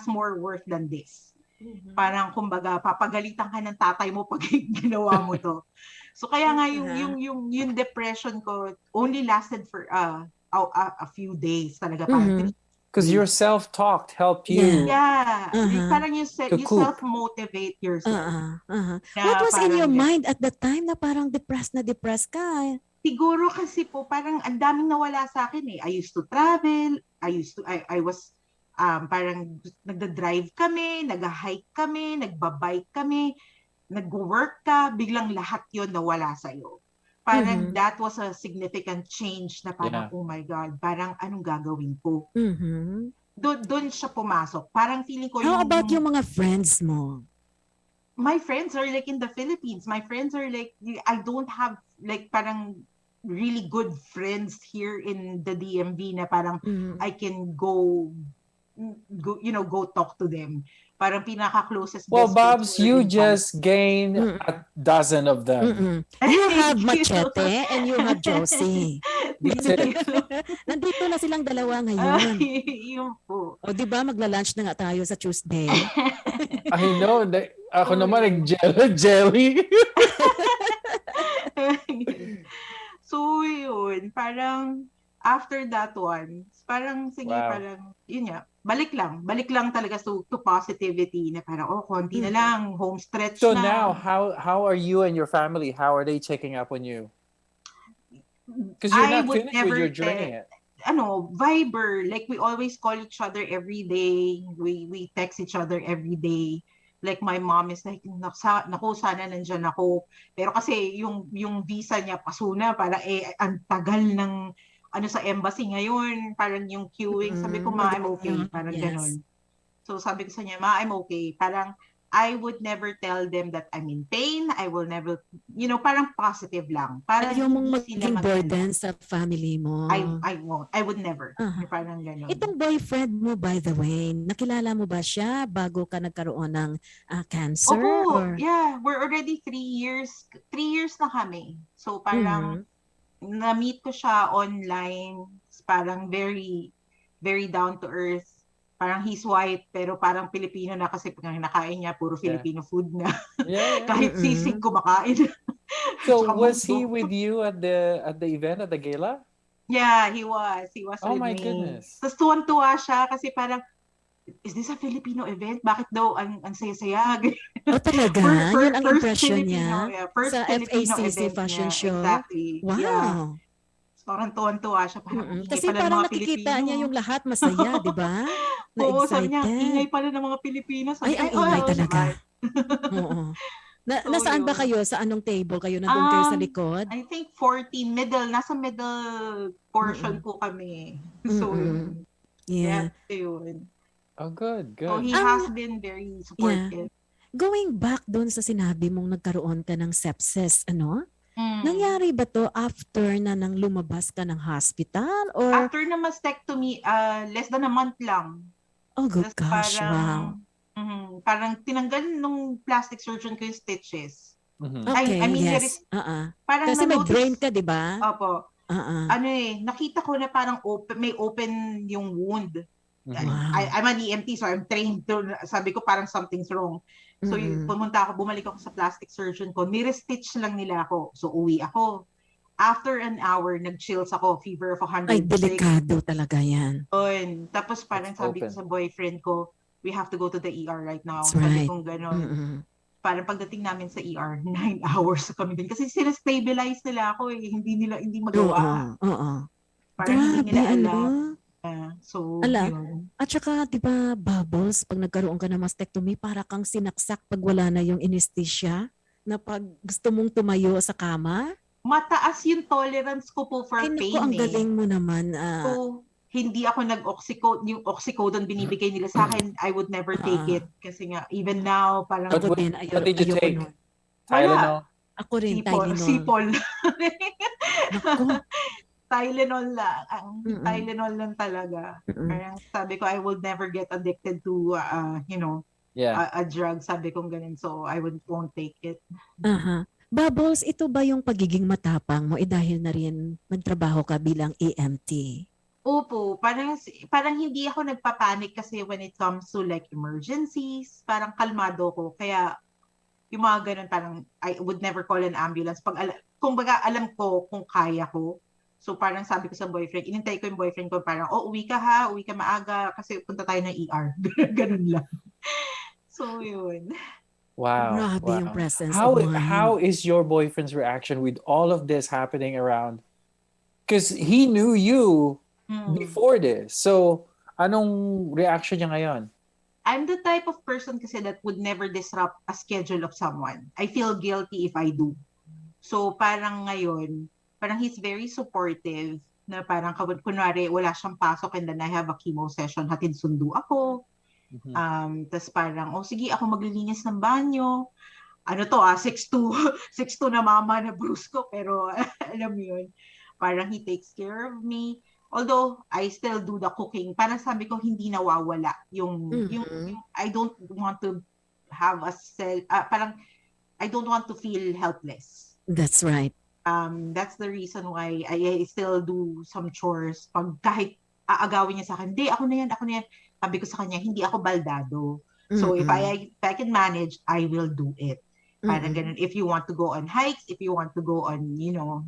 more worth than this. Parang kumbaga papagalitan ka ng tatay mo pag ginawa mo to. So kaya nga yung depression ko only lasted for a few days talaga, parang because your self-talk helped you. Yeah. Parang you self-motivate yourself. What was in your mind at the time na parang depressed ka? Siguro kasi po parang ang daming nawala sa akin eh. I used to travel, I was parang nagda-drive kami, nag-hike kami, nagbabike kami, nag-work ka, biglang lahat yon nawala sa'yo. Parang that was a significant change na parang, oh my God, parang anong gagawin ko? Doon siya pumasok. Parang feeling ko How about yung mga friends mo? My friends are like in the Philippines. My friends are like, I don't have like parang really good friends here in the DMV na parang I can go talk to them. Parang pinaka-closest. Well, Babs, you just gained a dozen of them. You have Machete and you have Josie. Nandito na silang dalawa ngayon. Yun po. O, di ba magla-lunch na nga tayo sa Tuesday? I know. Ako naman, jelly. So, yun. Parang, after that one, parang, sige, parang, yun nga, balik lang talaga to positivity na parang, konti na lang, home stretch so na. So now, how are you and your family? How are they checking up on you? Because you're not finished with your journey yet. Viber, like we always call each other every day. We text each other every day. Like my mom is like, naku, sana nandyan ako. Pero kasi yung visa niya pasuna, parang ang tagal ng sa embassy ngayon, parang yung queuing. Sabi ko, Ma, I'm okay. Parang ganon. So sabi ko sa niya, Ma, I'm okay. Parang I would never tell them that I'm in pain. I will never, parang positive lang. Parang ayaw mong maging burden sa family mo. I won't. I would never. Parang ganon. Itong boyfriend mo, by the way, nakilala mo ba siya bago ka nagkaroon ng cancer? Opo, yeah. We're already 3 years. 3 years na kami. So parang, na-meet ko siya online, parang very, very down to earth. Parang he's white, pero parang Pilipino na kasi pag nakain niya, puro Filipino food na. Kahit sisig kumakain. So was he with you at the event, at the gala? Yeah, he was. He was with me. Oh my goodness. Tapos tuwan-tuwa siya kasi parang, is this a Filipino event? Bakit daw ang saya-saya? Oh, talaga? Yun ang impression niya sa Filipino FACC event fashion niya. show? Exactly. Wow. Yeah. Parang tuwan-tuwa siya. Kasi parang nakikita niya yung lahat masaya, di ba? Oo, sabi niya, ingay pala ng mga Pilipino. Ay, ang ingay talaga. Oo. Nasaan ba kayo? Sa anong table kayo? Nandun kayo sa likod? I think 14, nasa middle portion po kami. So, yeah. Yun. Oh, good. So, he has been very supportive. Going back doon sa sinabi mong nagkaroon ka ng sepsis, nangyari ba to after na nang lumabas ka ng hospital? Or after na mastectomy, less than a month lang. Oh, good gosh, wow. Parang tinanggal nung plastic surgeon ko yung stitches. Okay, I mean, yes. parang kasi may brain ka, di ba? Opo. ano nakita ko na parang may open yung wound. Wow. I'm an EMT, so I'm trained to, sabi ko parang something's wrong. So bumalik ako sa plastic surgeon ko, nire-stitch lang nila ako. So uwi ako. After an hour, nag-chills ako, fever of 106. Ay, delikado talaga yan. Tapos parang sabi ko sa boyfriend ko, we have to go to the ER right now. That's Sabi right. kong gano'n. Parang pagdating namin sa ER, 9 hours kami din. Kasi sila-stabilize nila ako hindi magawa. Parang hindi nila alam. So, yun. At saka, di ba, Bubbles, pag nagkaroon ka ng mastectomy, para kang sinaksak pag wala na yung anesthesia, na pag gusto mong tumayo sa kama. Mataas yung tolerance ko po for pain. Ay, naku, ang galing mo naman. So, hindi ako yung oxycodone binibigay nila sa akin, I would never take it. Kasi nga, even now, parang... What did you take? Tylenol? Ako rin, Sipol. Naku. Tylenol lang. Tylenol lang talaga. Parang sabi ko, I will never get addicted to, a drug. Sabi kong ganun. So, I won't take it. Bubbles, ito ba yung pagiging matapang mo dahil na rin nagtrabaho ka bilang EMT? Opo. Parang hindi ako nagpapanik kasi when it comes to like emergencies, parang kalmado ko. Kaya, yung mga ganun, parang I would never call an ambulance. Kung baga, alam ko kung kaya ko. So parang sabi ko sa boyfriend, inintay ko yung boyfriend ko, parang, uwi ka maaga kasi punta tayo ng ER. Ganun lang. So yun. Wow. Grabe yung presence of mind. How is your boyfriend's reaction with all of this happening around? Because he knew you before this. So anong reaction niya ngayon? I'm the type of person kasi that would never disrupt a schedule of someone. I feel guilty if I do. So parang ngayon, parang he's very supportive na parang kunwari wala siyang pasok and then I have a chemo session, hatid sundo ako. Tas parang, sige, ako maglilinis ng banyo. 6'2" na mama na bruise ko, pero alam mo yun, parang he takes care of me. Although, I still do the cooking. Parang sabi ko, hindi nawawala. Yung I don't want to have parang, I don't want to feel helpless. That's right. That's the reason why I still do some chores. Pag kahit aagawin niya sa akin, hindi, ako na yan. Sabi ko sa kanya, hindi ako baldado. So if I can manage, I will do it. Parang ganun. If you want to go on hikes, if you want to go on,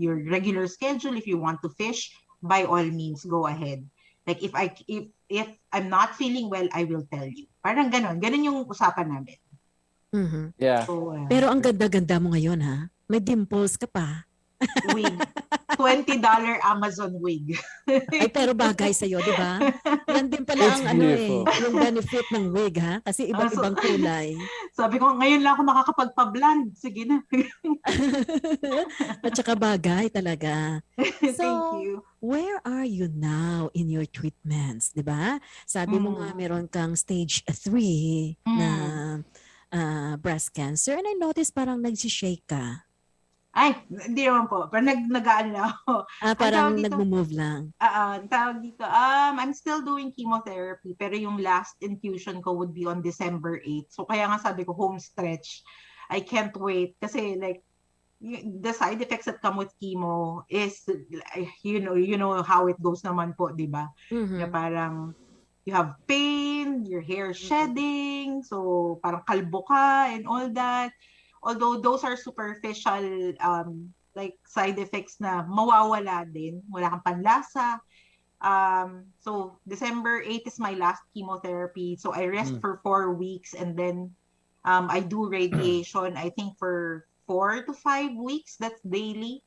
your regular schedule, if you want to fish, by all means, go ahead. Like if I'm not feeling well, I will tell you. Parang ganun. Ganun yung usapan namin. Yeah. So, Pero ang ganda-ganda mo ngayon, ha? May dimples ka pa. Wig. $20 Amazon wig. Ay, pero bagay sa'yo, di ba? Yan din pala ang yung benefit ng wig, ha? Kasi iba't-ibang kulay. Sabi ko, ngayon lang ako makakapagpa-blonde. Sige na. At saka bagay talaga. So, Thank you. where are you now in your treatments, di ba? Sabi mo nga meron kang stage 3 na breast cancer. And I noticed parang nagsishake ka. Ay, hindi naman po. Parang nag-ano na ako. Parang nag-move lang. Tawag dito, I'm still doing chemotherapy, pero yung last infusion ko would be on December 8. So kaya nga sabi ko, home stretch. I can't wait. Kasi like, the side effects that come with chemo is, you know how it goes naman po, di ba? Na parang, you have pain, your hair shedding, so parang kalbo ka and all that. Although those are superficial like side effects na mawawala din, wala kang panlasa. So December 8 is my last chemotherapy. So I rest for 4 weeks and then I do radiation, I think for 4 to 5 weeks, that's daily.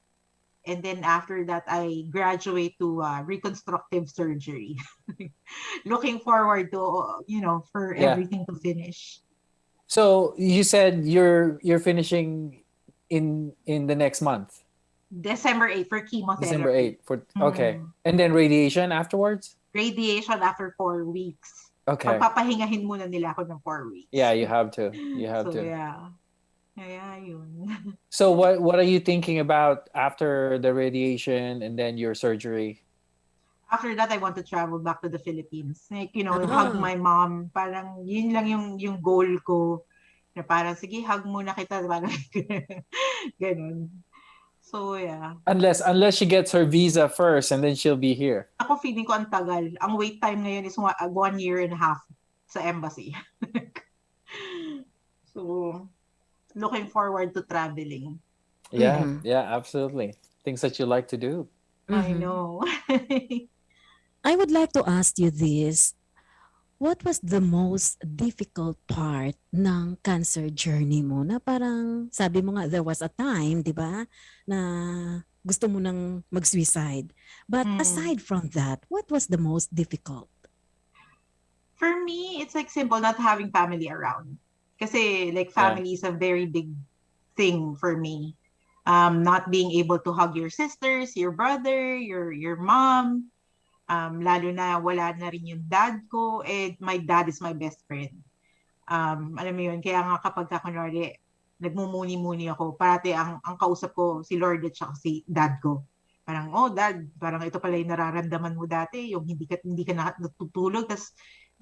And then after that, I graduate to reconstructive surgery. Looking forward to, for everything to finish. So you said you're finishing in the next month. December 8 for chemotherapy. December 8 okay. And then radiation afterwards? Radiation after 4 weeks. Okay. Pagpapahingahin muna nila ako ng 4 weeks. Yeah, you have to. So yeah. Kaya yun. So what are you thinking about after the radiation and then your surgery? After that, I want to travel back to the Philippines. Like, hug my mom. Parang yun lang yung goal ko. Na parang, sige, hug muna kita. Parang ganun. So, yeah. Unless she gets her visa first and then she'll be here. Ako feeling ko ang tagal. Ang wait time ngayon is 1 year and a half sa embassy. So, looking forward to traveling. Yeah, yeah, absolutely. Things that you like to do. I know. I would like to ask you this. What was the most difficult part ng cancer journey mo? Na parang, sabi mo nga, there was a time, di ba, na gusto mo nang mag-suicide. But aside from that, what was the most difficult? For me, it's like simple, not having family around. Kasi like family is a very big thing for me. Not being able to hug your sisters, your brother, your mom. Lalo na wala na rin yung dad ko. And my dad is my best friend. Alam mo yun, kaya nga kapag kunwari, nagmumuni-muni ako, parati ang kausap ko si Lord at saka si dad ko. Parang, oh dad, parang ito pala yung nararamdaman mo dati, yung hindi ka natutulog, tapos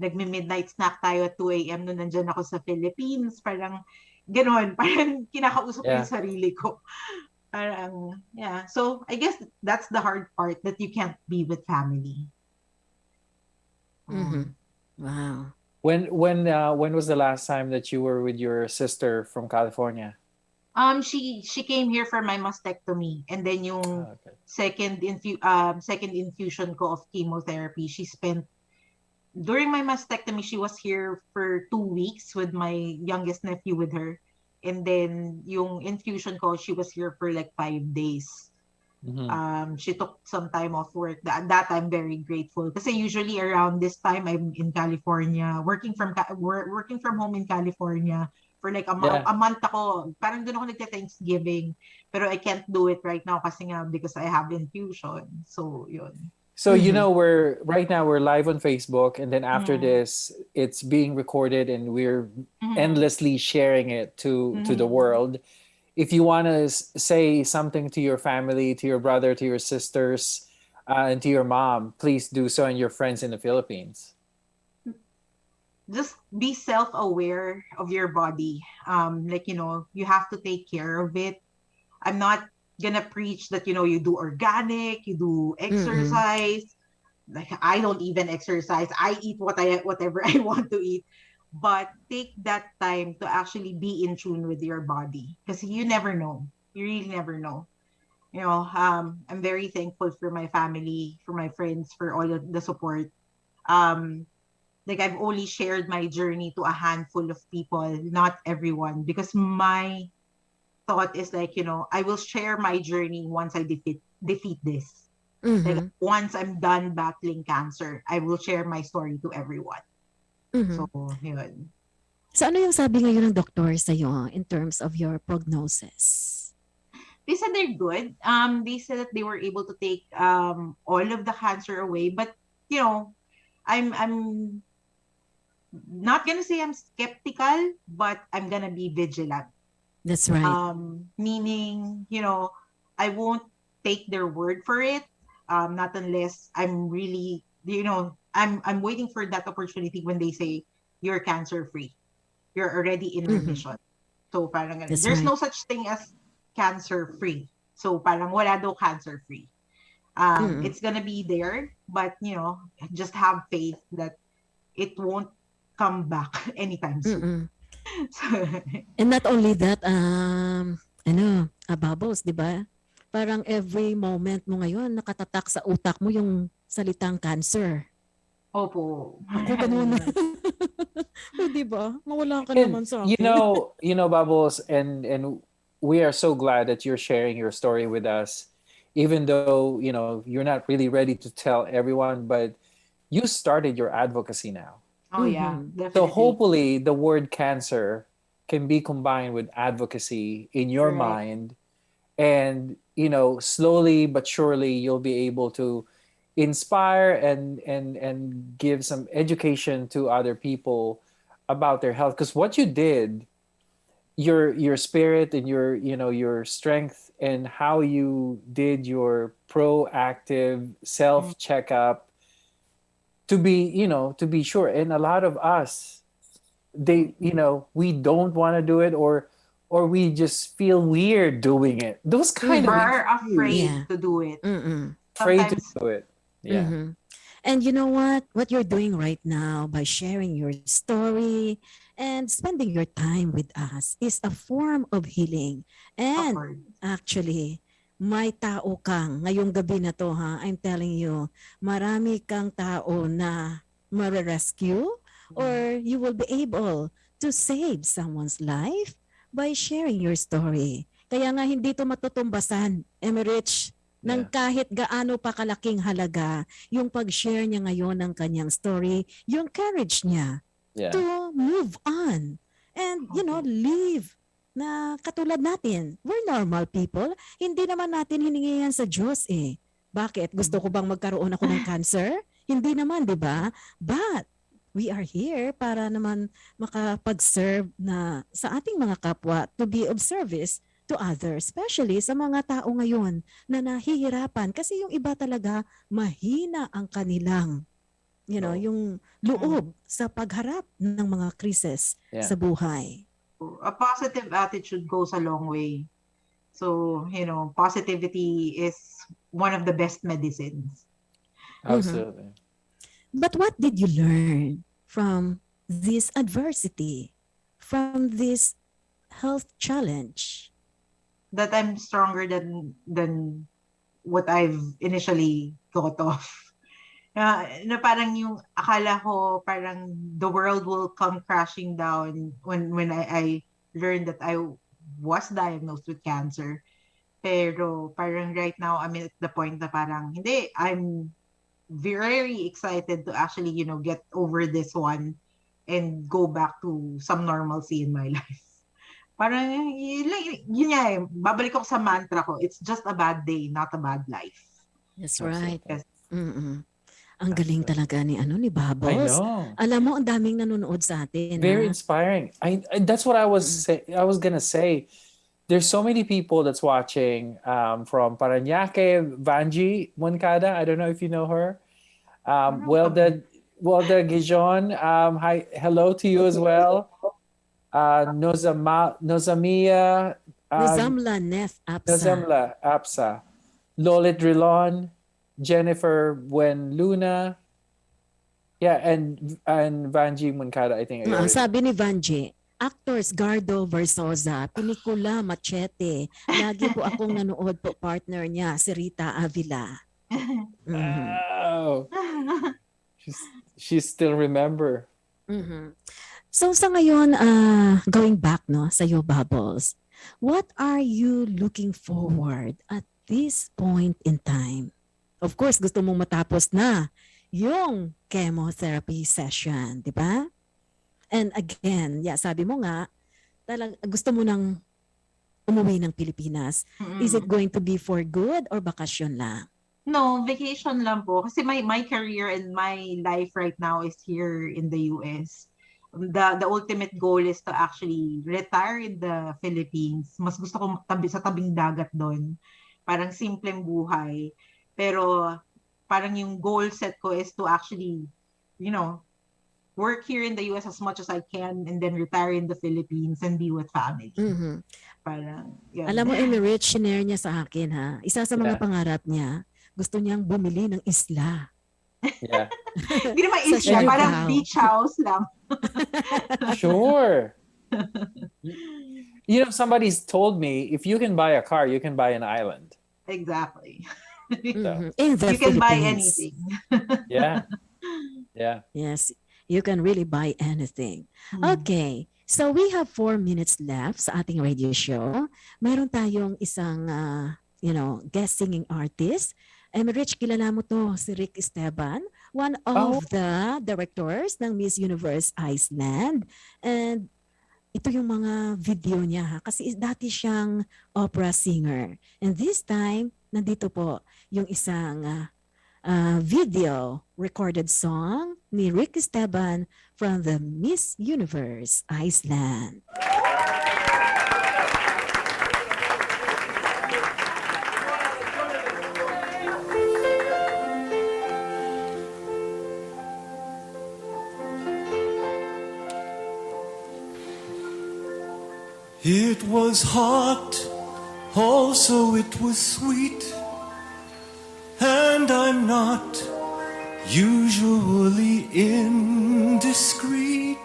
nagme-midnight snack tayo at 2 a.m. nung nandyan ako sa Philippines. Parang, gano'n, parang kinakausap ko yung sarili ko. Parang, yeah. So, I guess that's the hard part, that you can't be with family. Wow. When was the last time that you were with your sister from California? She came here for my mastectomy, and then yung second infusion ko of chemotherapy, she spent during my mastectomy. She was here for 2 weeks with my youngest nephew with her. And then yung infusion ko, she was here for like 5 days. She took some time off work. That I'm very grateful. Kasi usually around this time, I'm in California, working from home in California for like a month ako. Parang doon ako nagka-Thanksgiving. Pero I can't do it right now kasi nga because I have infusion. So, yun. So, right now we're live on Facebook, and then after this, it's being recorded and we're endlessly sharing it to the world. If you want to say something to your family, to your brother, to your sisters, and to your mom, please do so, and your friends in the Philippines. Just be self-aware of your body. You have to take care of it. I'm not gonna preach that you do organic, you do exercise. Like I don't even exercise. I eat whatever I want to eat. But take that time to actually be in tune with your body, because you never know. You really never know. I'm very thankful for my family, for my friends, for all of the support. Like I've only shared my journey to a handful of people, not everyone, because my thought is like, I will share my journey once I defeat this. Like once I'm done battling cancer, I will share my story to everyone. So, yun. So ano yung sabi ngayon ng doktor sa'yo in terms of your prognosis? They said they're good. They said that they were able to take all of the cancer away, but I'm not gonna say I'm skeptical, but I'm gonna be vigilant. That's right. Meaning, I won't take their word for it. Not unless I'm really, I'm waiting for that opportunity when they say you're cancer free. You're already in remission. So parang there's no such thing as cancer free. So parang wala daw cancer free. It's gonna be there, but just have faith that it won't come back anytime soon. And not only that, Bubbles, di ba? Parang every moment mo ngayon, nakatatak sa utak mo yung salitang cancer. Opo. Ako ganun. Di ba? Mawala ka naman sa akin. Bubbles, and we are so glad that you're sharing your story with us, even though, you're not really ready to tell everyone, but you started your advocacy now. Oh, yeah. Definitely. So hopefully the word cancer can be combined with advocacy in your mind. And, slowly but surely you'll be able to inspire and give some education to other people about their health. Because what you did, your spirit and your strength and how you did your proactive self checkup, to be sure. And a lot of us, we don't want to do it, or or we just feel weird doing it. Those kind of Or interviews, afraid Yeah. to do it. afraid to Sometimes do it. Yeah. Mhm. And you know what? What you're doing right now by sharing your story and spending your time with us is a form of healing. And awkward. actually, may tao kang ngayong gabi na to ha. I'm telling you, marami kang tao na mare-rescue or you will be able to save someone's life by sharing your story. Kaya nga hindi to matutumbasan, Emerich, ng Yeah. kahit gaano pa kalaking halaga yung pag-share niya ngayon ng kanyang story, yung courage niya Yeah. to move on and, live na katulad natin. We're normal people. Hindi naman natin hiningi yan sa Diyos eh. Bakit? Gusto ko bang magkaroon ako ng cancer? Hindi naman, di ba? But we are here para naman makapag-serve na sa ating mga kapwa to be of service to others, especially sa mga tao ngayon na nahihirapan kasi yung iba talaga mahina ang kanilang yung loob sa pagharap ng mga krisis Yeah. sa buhay. A positive attitude goes a long way. So, positivity is one of the best medicines. Absolutely. But what did you learn from this adversity, from this health challenge? That I'm stronger than what I've initially thought of. Na parang yung akala ko parang the world will come crashing down when I learned that I was diagnosed with cancer. Pero parang right now I'm at the point na parang hindi, I'm very excited to actually, get over this one and go back to some normalcy in my life. Parang yun nga babalik ako sa mantra ko, it's just a bad day, not a bad life. That's right. Yes. Ang galing talaga ni I Bubbles. know. Alam mo, ang daming nanonood sa atin. Very ha? inspiring. That's what I was gonna say. There's so many people that's watching from Paranaque, Vanji Moncada. I don't know if you know her. Welda Gijon. Hi, hello to you as well. Nozamia. Nizamla Nef Apsa. Nozamla Apsa. Lolit Drilon. Jennifer Luna. Yeah, and Vanji Moncada, I think. Sabi ni Vanji, actors Gardo Versosa, pelikula Machete. Lagi po akong nanood po, partner niya, si Rita Avila. Oh. She still remember. So sa ngayon, going back sa iyo, Bubbles, what are you looking forward at this point in time? Of course, gusto mong matapos na yung chemotherapy session, di ba? And again, sabi mo nga, gusto mo nang umuwi ng Pilipinas. Is it going to be for good or bakasyon lang? No, vacation lang po. Kasi my career and my life right now is here in the US. The ultimate goal is to actually retire in the Philippines. Mas gusto ko sa tabing dagat doon. Parang simpleng buhay. Pero parang yung goal set ko is to actually, work here in the US as much as I can and then retire in the Philippines and be with family. Parang, yun. Alam mo, Emirich, shinare niya sa akin ha. Isa sa mga pangarap niya, gusto niyang bumili ng isla. Yeah. Hindi naman Sa isla, parang Siargao. beach house lang. Sure. Somebody's told me if you can buy a car, you can buy an island. Exactly. In the You can buy Philippines. anything. Yeah. Yeah. Yes, you can really buy anything. Okay, so we have 4 minutes left sa ating radio show. Meron tayong isang, guest singing artist. Rich, kilala mo to, si Rick Esteban, one of the directors ng Miss Universe Iceland. And ito yung mga video niya kasi dati siyang opera singer. And this time, nandito po yung isang video recorded song ni Rick Esteban from the Miss Universe Iceland. It was hot, also it was sweet, and I'm not usually indiscreet.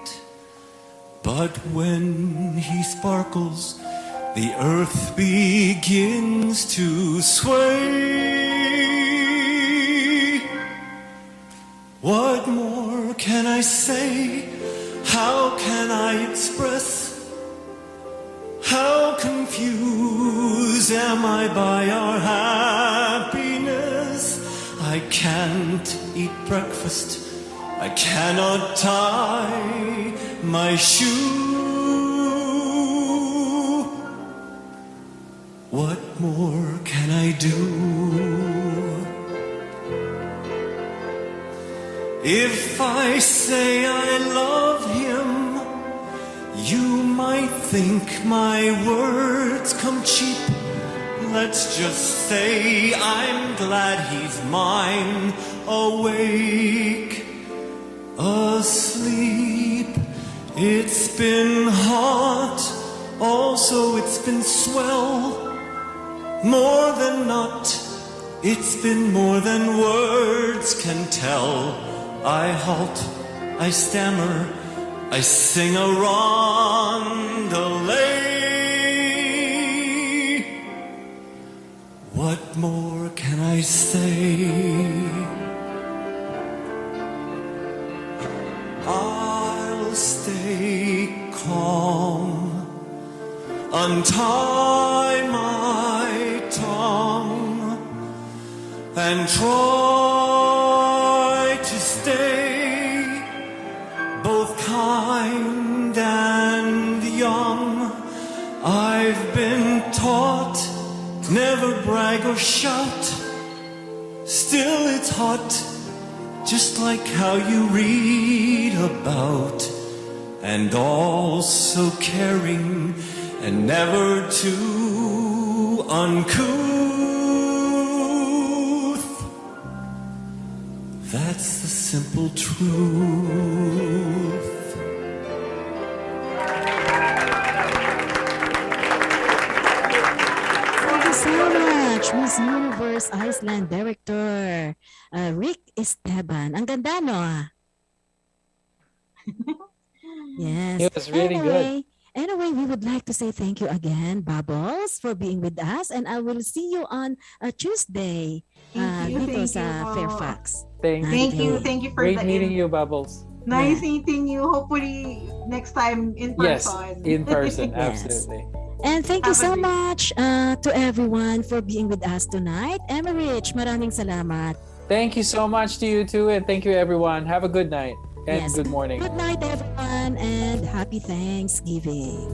But when he sparkles, the earth begins to sway. What more can I say? How can I express how confused am I by our happiness? I can't eat breakfast, I cannot tie my shoe. What more can I do? If I say I love him, you might think my words come cheap. Let's just say I'm glad he's mine, awake, asleep. It's been hot, also it's been swell. More than not, it's been more than words can tell. I halt, I stammer, I sing a rondelay. What more can I say? I'll stay calm, untie my tongue, and try to stay both kind and young. I've been taught never brag or shout. Still it's hot, just like how you read about. And also caring and never too uncouth. That's the simple truth. Miss Universe Iceland Director Rick Esteban. Ang ganda, no? Yes. It was really good. Anyway, we would like to say thank you again, Bubbles, for being with us. And I will see you on Tuesday dito sa Fairfax. Thank you for Great meeting you, Bubbles. Nice meeting you. Hopefully next time in Yes, person. in person, Yes. absolutely. And thank you so much to everyone for being with us tonight. Emerich, maraming salamat. Thank you so much to you too, and thank you everyone. Have a good night and good morning. Good night, everyone, and happy Thanksgiving.